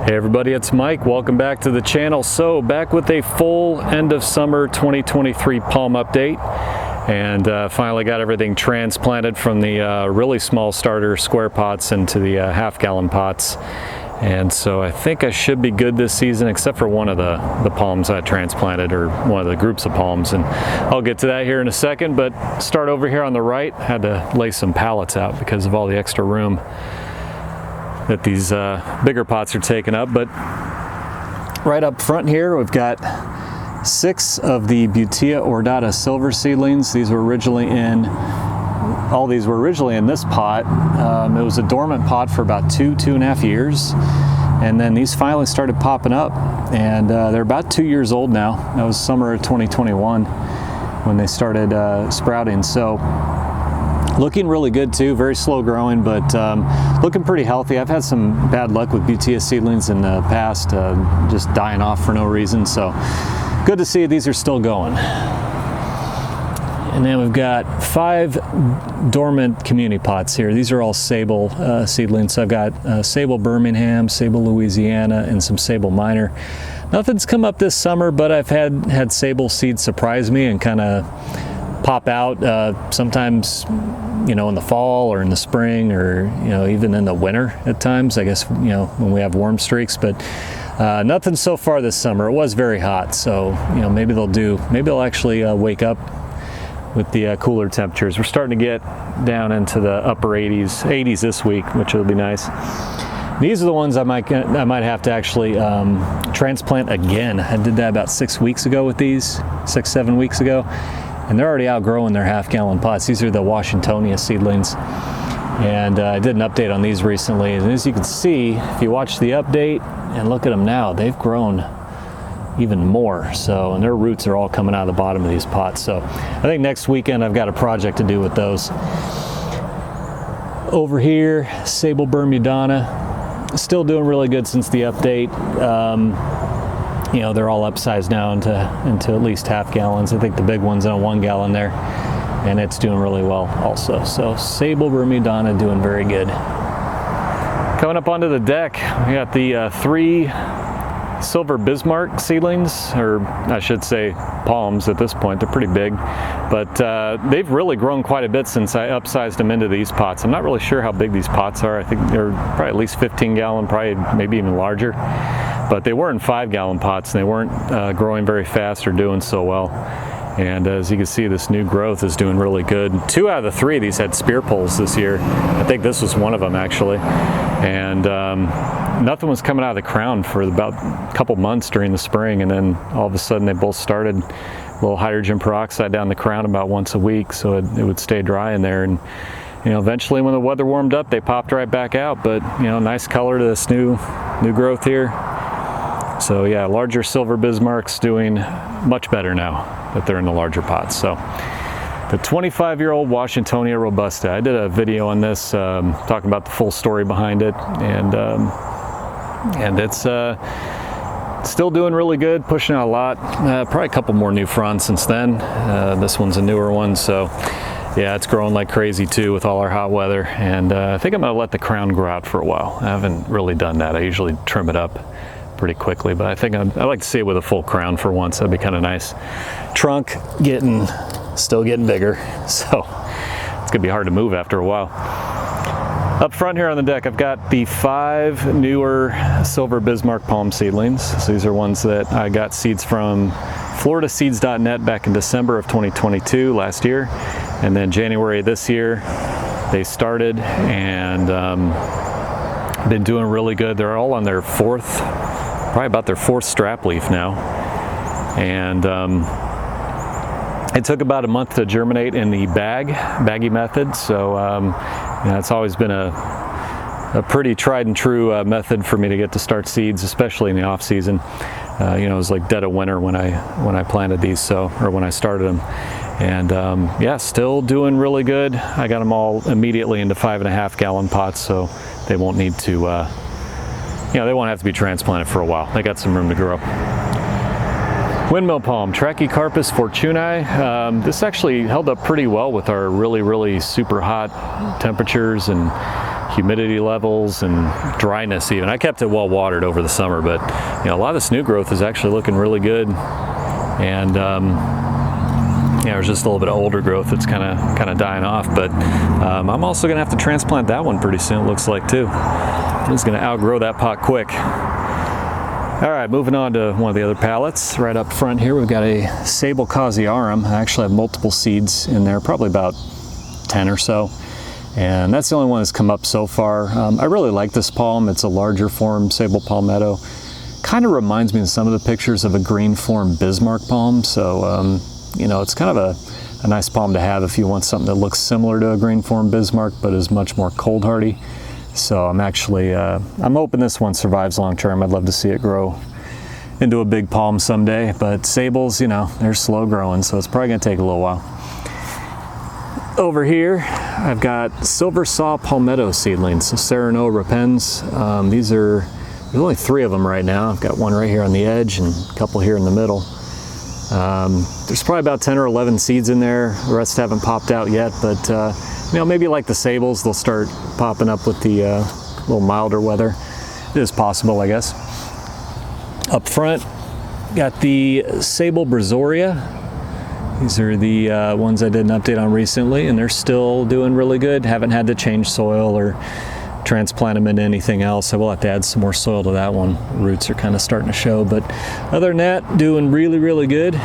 Hey everybody, it's Mike. Welcome back to the channel. So back with a full end of summer 2023 palm update, and finally got everything transplanted from the really small starter square pots into the half-gallon pots. And so I think I should be good this season, except for one of the palms I transplanted, or one of the groups of palms, and I'll get to that here in a second. But start over here on the right. Had to lay some pallets out because of all the extra room that these bigger pots are taking up. But right up front here, we've got 6 of the Butea Ordata silver seedlings. These were originally in, all these were originally in this pot. It was a dormant pot for about two and a half years. And then these finally started popping up, and they're about 2 years old now. That was summer of 2021 when they started sprouting. So looking really good too, very slow growing, but looking pretty healthy. I've had some bad luck with Butea seedlings in the past, just dying off for no reason. So good to see these are still going. And then we've got 5 dormant community pots here. These are all Sable seedlings. So I've got Sable Birmingham, Sable Louisiana, and some Sable Minor. Nothing's come up this summer, but I've had Sable seeds surprise me and kind of pop out sometimes, you know, in the fall or in the spring, or, you know, even in the winter at times, I guess, you know, when we have warm streaks. But nothing so far this summer. It was very hot, so, you know, maybe they'll actually wake up with the cooler temperatures. We're starting to get down into the upper 80s this week, which will be nice. These are the ones I might have to actually transplant again. I did that about 6 weeks ago with these, 7 weeks ago. And they're already outgrowing their half-gallon pots. These are the Washingtonia seedlings. And I did an update on these recently. And as you can see, if you watch the update and look at them now, they've grown even more. So, and their roots are all coming out of the bottom of these pots. So I think next weekend I've got a project to do with those. Over here, Sable Bermudana, still doing really good since the update. You know, they're all upsized now into at least half gallons. I think the big one's in a 1 gallon there, and it's doing really well also. So Sable Bermudana doing very good. Coming up onto the deck, we got the 3 silver Bismarck seedlings, or I should say palms at this point. They're pretty big, but they've really grown quite a bit since I upsized them into these pots. I'm not really sure how big these pots are. I think they're probably at least 15 gallon, probably maybe even larger. But they were in 5 gallon pots, and they weren't growing very fast or doing so well. And as you can see, this new growth is doing really good. 2 out of the 3 of these had spear poles this year. I think this was one of them actually. And nothing was coming out of the crown for about a couple months during the spring, and then all of a sudden they both started a little hydrogen peroxide down the crown about once a week, so it would stay dry in there. And you know, eventually when the weather warmed up, they popped right back out. But you know, nice color to this new growth here. So yeah, larger silver Bismarck's doing much better now that they're in the larger pots. So the 25-year-old Washingtonia Robusta, I did a video on this talking about the full story behind it, and it's still doing really good, pushing out a lot. Probably a couple more new fronds since then. This one's a newer one, so yeah, it's growing like crazy too with all our hot weather. And I think I'm gonna let the crown grow out for a while. I haven't really done that. I usually trim it up pretty quickly, but I think I'd like to see it with a full crown for once. That'd be kind of nice. Trunk still getting bigger, so it's gonna be hard to move after a while. Up front here on the deck, I've got the 5 newer silver Bismarck palm seedlings. So these are ones that I got seeds from floridaseeds.net back in December of 2022, last year, and then January this year they started, and been doing really good. They're all on their probably about their 4th strap leaf now. And it took about a month to germinate in the baggy method. So you know, it's always been a pretty tried and true method for me to get to start seeds, especially in the off season. You know, it was like dead of winter when I planted these, or when I started them. And yeah, still doing really good. I got them all immediately into 5.5 gallon pots, so they won't need to, you know, they won't have to be transplanted for a while. They got some room to grow. Windmill palm, Trachycarpus fortunei. This actually held up pretty well with our really super hot temperatures, and humidity levels and dryness even. I kept it well watered over the summer, but a lot of this new growth is actually looking really good. And there's just a little bit of older growth that's kind of dying off, but I'm also gonna have to transplant that one pretty soon, it looks like, too. It's gonna outgrow that pot quick. All right, moving on to one of the other pallets. Right up front here, we've got a Sable Casiarum. I actually have multiple seeds in there, probably about 10 or so. And that's the only one that's come up so far. I really like this palm. It's a larger form Sable Palmetto. Kind of reminds me in some of the pictures of a green form Bismarck palm. So, it's kind of a nice palm to have if you want something that looks similar to a green form Bismarck, but is much more cold hardy. So I'm actually, I'm hoping this one survives long term. I'd love to see it grow into a big palm someday, but Sables, they're slow growing, so it's probably gonna take a little while. Over here, I've got Silver Saw Palmetto seedlings, so Serrano repens. There's only 3 of them right now. I've got one right here on the edge and a couple here in the middle. There's probably about 10 or 11 seeds in there. The rest haven't popped out yet, but maybe like the Sables, they'll start popping up with the little milder weather. It is possible, I guess. Up front, got the Sable Brazoria. These are the ones I did an update on recently, and they're still doing really good. Haven't had to change soil or transplant them into anything else. I will have to add some more soil to that one. Roots are kind of starting to show, but other than that, doing really, really good.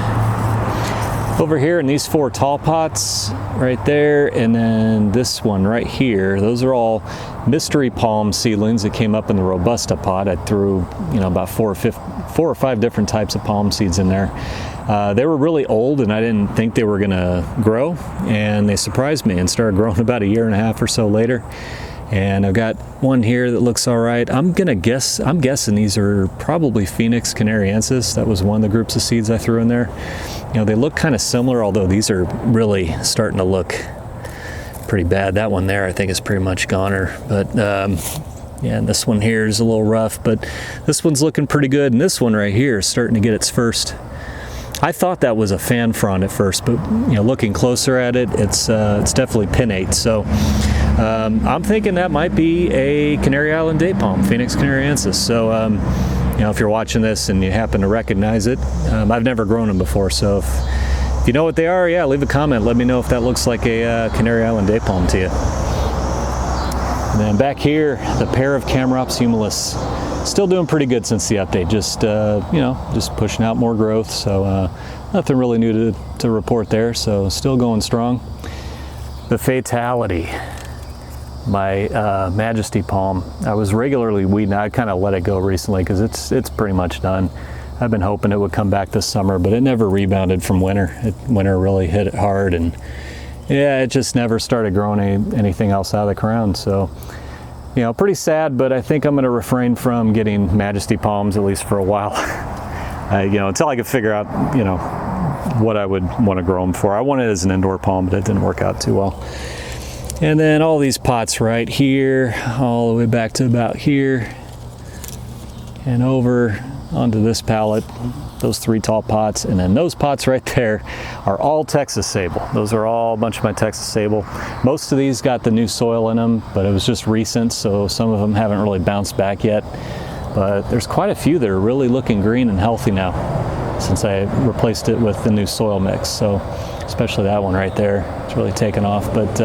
Over here in these 4 tall pots right there, and then this one right here, those are all mystery palm seedlings that came up in the Robusta pot. I threw, about 4 or 5 different types of palm seeds in there. They were really old and I didn't think they were gonna grow, and they surprised me and started growing about a year and a half or so later. And I've got one here that looks all right. I'm guessing these are probably Phoenix canariensis. That was one of the groups of seeds I threw in there. They look kind of similar, although these are really starting to look pretty bad. That one there I think is pretty much goner, but and this one here is a little rough, but this one's looking pretty good. And this one right here is starting to get its first. I thought that was a fan frond at first, but looking closer at it, it's definitely pinnate. So I'm thinking that might be a Canary Island date palm, Phoenix canariensis. So if you're watching this and you happen to recognize it, I've never grown them before. So if you know what they are, yeah, leave a comment. Let me know if that looks like a Canary Island date palm to you. And then back here, the pair of Camerops humilis. Still doing pretty good since the update, just pushing out more growth, so nothing really new to report there, so still going strong. The Fatality, my Majesty palm, I was regularly weeding. I kind of let it go recently because it's pretty much done. I've been hoping it would come back this summer, but it never rebounded from winter. Winter really hit it hard, and yeah, it just never started growing anything else out of the ground, so pretty sad, but I think I'm going to refrain from getting Majesty palms, at least for a while. Until I could figure out, what I would want to grow them for. I wanted it as an indoor palm, but it didn't work out too well. And then all these pots right here, all the way back to about here, and over onto this pallet, those 3 tall pots, and then those pots right there are all Texas Sable. Those are all a bunch of my Texas Sable. Most of these got the new soil in them, but it was just recent, so some of them haven't really bounced back yet. But there's quite a few that are really looking green and healthy now since I replaced it with the new soil mix. So especially that one right there, it's really taken off. But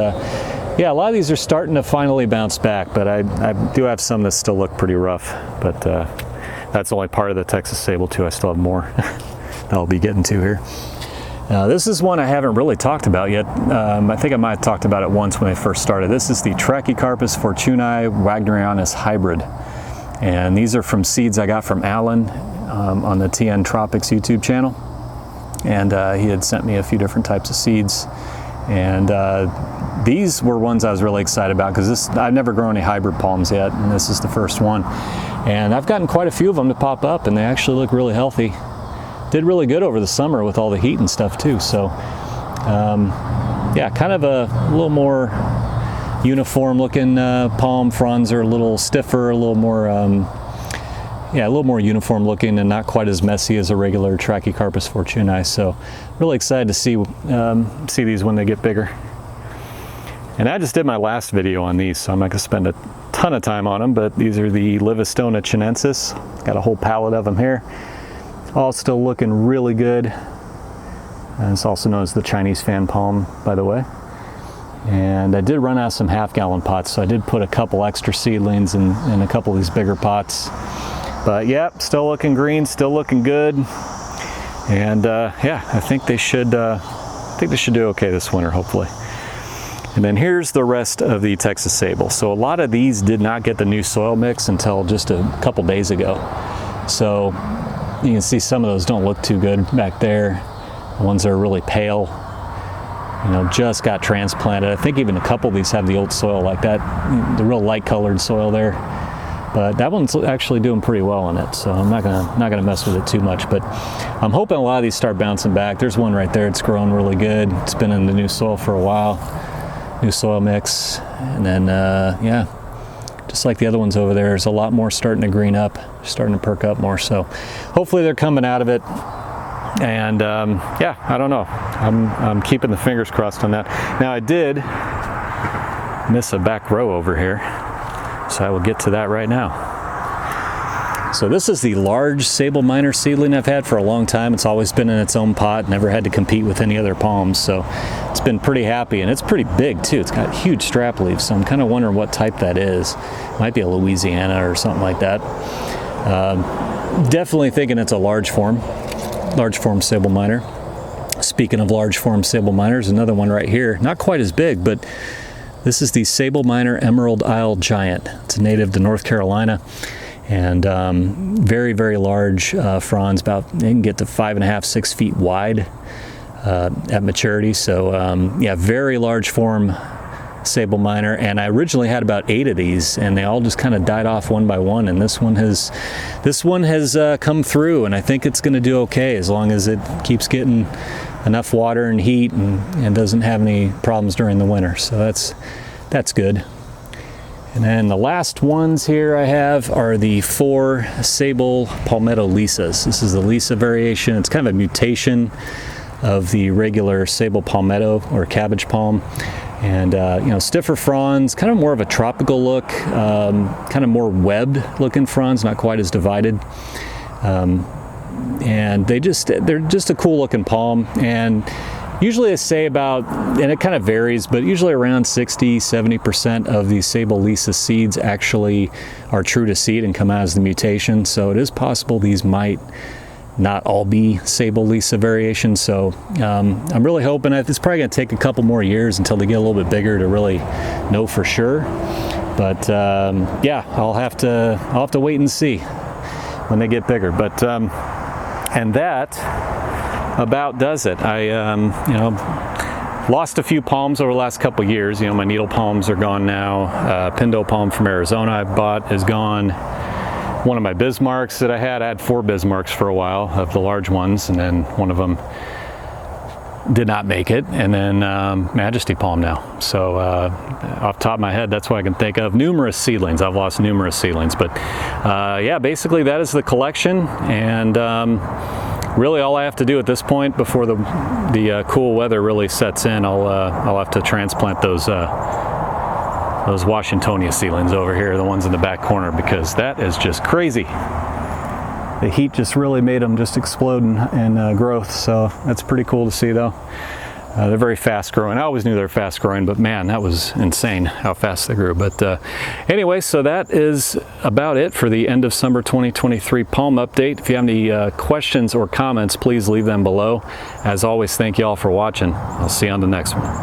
yeah, a lot of these are starting to finally bounce back, but I do have some that still look pretty rough. But that's only part of the Texas Sable too. I still have more that I'll be getting to here. This is one I haven't really talked about yet. I think I might have talked about it once when I first started. This is the Trachycarpus fortunei wagnerianus hybrid. And these are from seeds I got from Alan on the TN Tropics YouTube channel. And he had sent me a few different types of seeds. And these were ones I was really excited about because I've never grown any hybrid palms yet, and this is the first one. And I've gotten quite a few of them to pop up, and they actually look really healthy. Did really good over the summer with all the heat and stuff too. So yeah, kind of a little more uniform looking palm. Fronds are a little stiffer, a little more yeah, a little more uniform looking and not quite as messy as a regular Trachycarpus fortunei. So really excited to see these when they get bigger. And I just did my last video on these, so I'm not going to spend a ton of time on them, but these are the Livistona chinensis. Got a whole pallet of them here. All still looking really good. And it's also known as the Chinese fan palm, by the way. And I did run out of some half-gallon pots, so I did put a couple extra seedlings in a couple of these bigger pots. But yeah, still looking green, still looking good. And yeah, I think they should do okay this winter, hopefully. And then here's the rest of the Texas Sable. So a lot of these did not get the new soil mix until just a couple days ago. So you can see some of those don't look too good back there. The ones that are really pale, you know, just got transplanted. I think even a couple of these have the old soil like that, the real light colored soil there. But that one's actually doing pretty well in it, so I'm not gonna mess with it too much. But I'm hoping a lot of these start bouncing back. There's one right there, it's growing really good. It's been in the new soil for a while, new soil mix. And then, yeah, just like the other ones over there, there's a lot more starting to green up, starting to perk up more. So hopefully they're coming out of it. And yeah, I don't know. I'm keeping the fingers crossed on that. Now I did miss a back row over here, so I will get to that right now. So this is the large Sable Minor seedling I've had for a long time. It's always been in its own pot, never had to compete with any other palms, so it's been pretty happy. And it's pretty big too. It's got huge strap leaves, so I'm kind of wondering what type that is. Might be a Louisiana or something like that. Definitely thinking it's a large form Sable Minor. Speaking of large form Sable Minors, another one right here, not quite as big, but this is the Sable Minor Emerald Isle Giant. It's a native to North Carolina, and very, very large fronds. About, they can get to 5.5, 6 feet wide at maturity. So yeah, very large form Sable Minor. And I originally had about 8 of these, and they all just kind of died off one by one. And this one has come through, and I think it's going to do okay as long as it keeps getting enough water and heat and doesn't have any problems during the winter. So that's good. And then the last ones here I have are the 4 Sable Palmetto Lisas. This is the Lisa variation. It's kind of a mutation of the regular Sable Palmetto or cabbage palm. And you know, stiffer fronds, kind of more of a tropical look, kind of more webbed looking fronds, not quite as divided. And they're just a cool looking palm. And usually they say about, and it kind of varies, but usually around 60-70% of these Sable Lisa seeds actually are true to seed and come out as the mutation. So it is possible these might not all be Sable Lisa variations. So I'm really hoping that it's probably going to take a couple more years until they get a little bit bigger to really know for sure. But yeah, I'll have to wait and see when they get bigger. But and that about does it. I you know, lost a few palms over the last couple of years. You know, my needle palms are gone now. Pindo palm from Arizona I bought is gone. One of my Bismarcks that I had 4 Bismarcks for a while of the large ones, and then one of them did not make it. And then Majesty palm now. So off the top of my head, that's what I can think of. Numerous seedlings. I've lost numerous seedlings, but yeah, basically that is the collection. And really all I have to do at this point before the cool weather really sets in, I'll have to transplant those Washingtonia seedlings over here, the ones in the back corner, because that is just crazy. The heat just really made them just explode in growth, so that's pretty cool to see though. They're very fast growing. I always knew they were fast growing, but man, that was insane how fast they grew. But anyway, so that is about it for the end of summer 2023 palm update. If you have any questions or comments, please leave them below. As always, thank you all for watching. I'll see you on the next one.